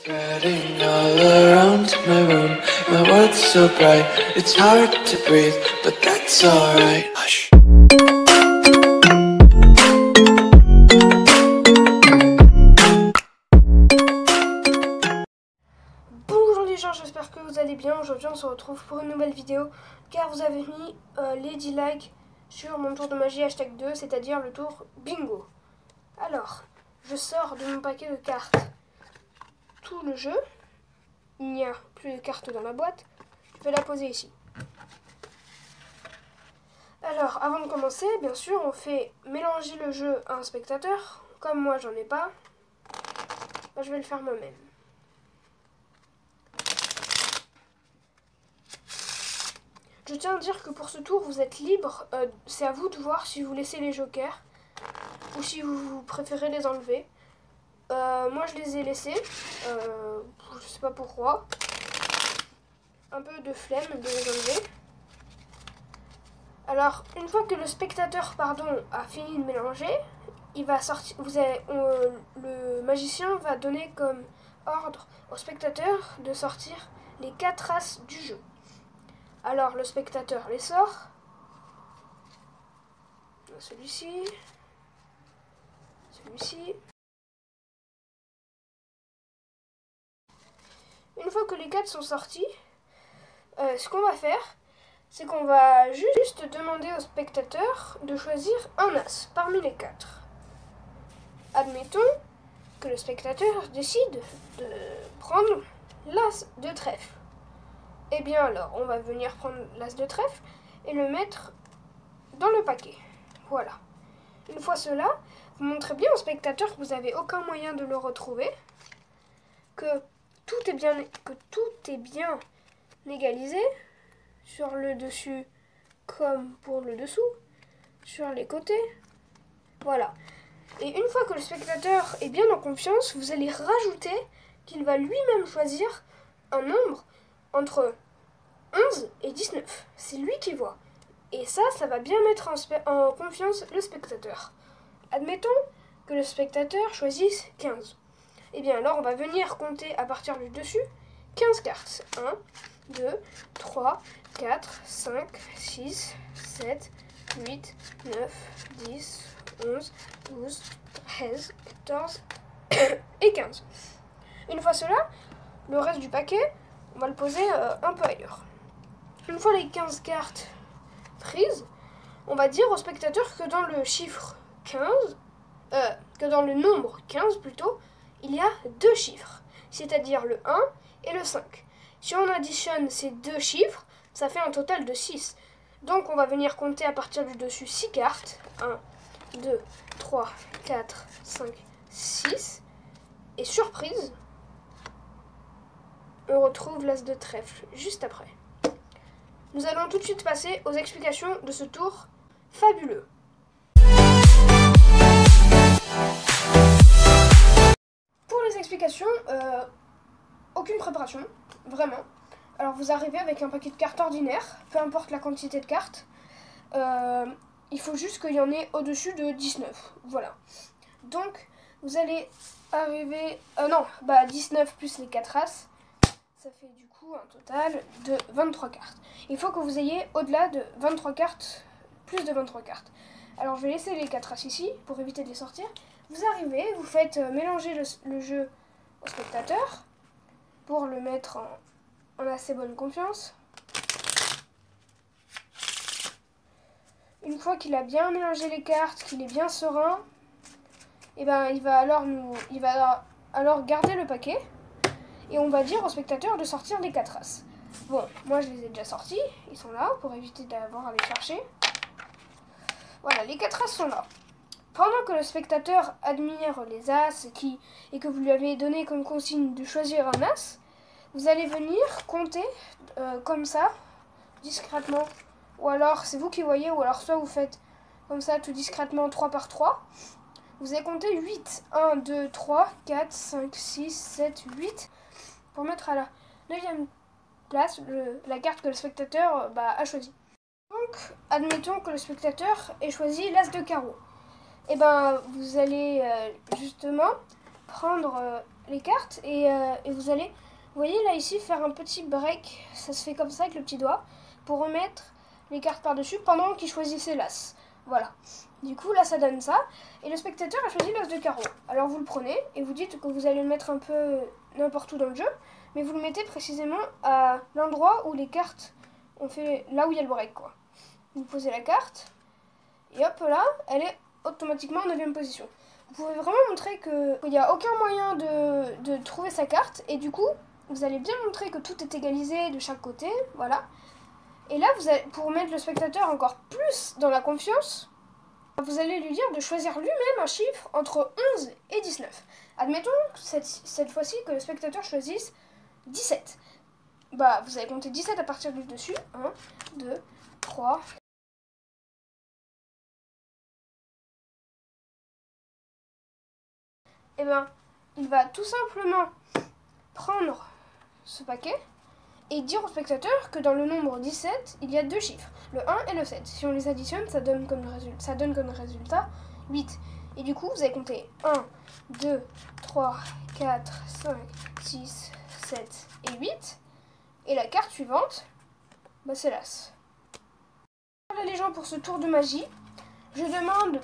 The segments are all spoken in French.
Spreading all around my room, my world's so bright, it's hard to breathe, but that's alright. Hush. Bonjour les gens, j'espère que vous allez bien. Aujourd'hui on se retrouve pour une nouvelle vidéo car vous avez mis les 10 likes sur mon tour de magie hashtag 2, c'est-à-dire le tour bingo. Alors, je sors de mon paquet de cartes tout le jeu. Il n'y a plus de cartes dans la boîte. Je vais la poser ici. Alors, avant de commencer, bien sûr, on fait mélanger le jeu à un spectateur. Comme moi, j'en ai pas, je vais le faire moi-même. Je tiens à dire que pour ce tour, vous êtes libre. C'est à vous de voir si vous laissez les jokers ou si vous préférez les enlever. Moi, je les ai laissés. Je sais pas pourquoi. Un peu de flemme de les enlever. Alors, une fois que le spectateur, a fini de mélanger, il va sortir. Le magicien va donner comme ordre au spectateur de sortir les 4 as du jeu. Alors, le spectateur les sort. Celui-ci. Celui-ci. Une fois que les 4 sont sortis, ce qu'on va faire, c'est qu'on va juste demander au spectateur de choisir un as parmi les 4. Admettons que le spectateur décide de prendre l'as de trèfle. Eh bien alors, on va venir prendre l'as de trèfle et le mettre dans le paquet. Voilà. Une fois cela, vous montrez bien au spectateur que vous n'avez aucun moyen de le retrouver, que tout est bien égalisé sur le dessus comme pour le dessous, sur les côtés. Voilà. Et une fois que le spectateur est bien en confiance, vous allez rajouter qu'il va lui-même choisir un nombre entre 11 et 19. C'est lui qui voit. Et ça va bien mettre en confiance le spectateur. Admettons que le spectateur choisisse 15. Et bien alors on va venir compter à partir du dessus 15 cartes. 1, 2, 3, 4, 5, 6, 7, 8, 9, 10, 11, 12, 13, 14 et 15. Une fois cela, le reste du paquet, on va le poser un peu ailleurs. Une fois les 15 cartes prises, on va dire au spectateur que dans le chiffre 15, que dans le nombre 15 plutôt, il y a 2 chiffres, c'est-à-dire le 1 et le 5. Si on additionne ces 2 chiffres, ça fait un total de 6. Donc on va venir compter à partir du dessus 6 cartes. 1, 2, 3, 4, 5, 6. Et surprise, on retrouve l'as de trèfle juste après. Nous allons tout de suite passer aux explications de ce tour fabuleux. Pour les explications, aucune préparation, vraiment. Alors vous arrivez avec un paquet de cartes ordinaire, peu importe la quantité de cartes. Il faut juste qu'il y en ait au-dessus de 19, voilà. Donc vous allez arriver... 19 plus les 4 as, ça fait du coup un total de 23 cartes. Il faut que vous ayez au-delà de 23 cartes, plus de 23 cartes. Alors je vais laisser les 4 as ici pour éviter de les sortir. Vous arrivez, vous faites mélanger le jeu au spectateur pour le mettre en assez bonne confiance. Une fois qu'il a bien mélangé les cartes, qu'il est bien serein, et ben il va alors garder le paquet et on va dire au spectateur de sortir les 4 as. Bon, moi je les ai déjà sortis, ils sont là pour éviter d'avoir à les chercher. Voilà, les 4 as sont là. Pendant que le spectateur admire les as et que vous lui avez donné comme consigne de choisir un as, vous allez venir compter comme ça, discrètement. Ou alors c'est vous qui voyez, ou alors soit vous faites comme ça tout discrètement 3 par 3. Vous allez compter 8. 1, 2, 3, 4, 5, 6, 7, 8. Pour mettre à la 9e place la carte que le spectateur a choisie. Donc, admettons que le spectateur ait choisi l'as de carreau. Et ben, vous allez justement prendre les cartes et vous allez, vous voyez là ici, faire un petit break. Ça se fait comme ça avec le petit doigt pour remettre les cartes par-dessus pendant qu'il choisissait l'as. Voilà. Du coup, là, ça donne ça. Et le spectateur a choisi l'as de carreau. Alors, vous le prenez et vous dites que vous allez le mettre un peu n'importe où dans le jeu, mais vous le mettez précisément à l'endroit où les cartes ont fait, là où il y a le break, quoi. Vous posez la carte et hop, là, elle est automatiquement en 9e position. Vous pouvez vraiment montrer qu'il n'y a aucun moyen de trouver sa carte et du coup, vous allez bien montrer que tout est égalisé de chaque côté, voilà. Et là, vous allez, pour mettre le spectateur encore plus dans la confiance, vous allez lui dire de choisir lui-même un chiffre entre 11 et 19. Admettons cette fois-ci que le spectateur choisisse 17. Bah, vous allez compter 17 à partir du dessus. 1, 2, 3... Et ben, il va tout simplement prendre ce paquet et dire au spectateur que dans le nombre 17, il y a 2 chiffres, le 1 et le 7. Si on les additionne, ça donne comme résultat 8. Et du coup, vous allez compter 1, 2, 3, 4, 5, 6, 7 et 8. Et la carte suivante, bah, c'est l'as. Voilà les gens pour ce tour de magie. Je demande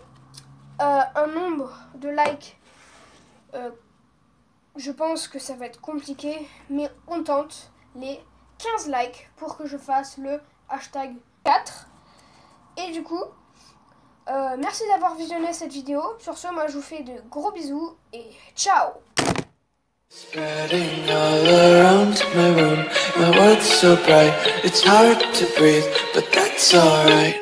un nombre de likes. Je pense que ça va être compliqué, mais on tente les 15 likes pour que je fasse le hashtag 4. Et du coup, merci d'avoir visionné cette vidéo. Sur ce, moi je vous fais de gros bisous et ciao! Spreading all around my room, my world's so bright, it's hard to breathe, but that's alright.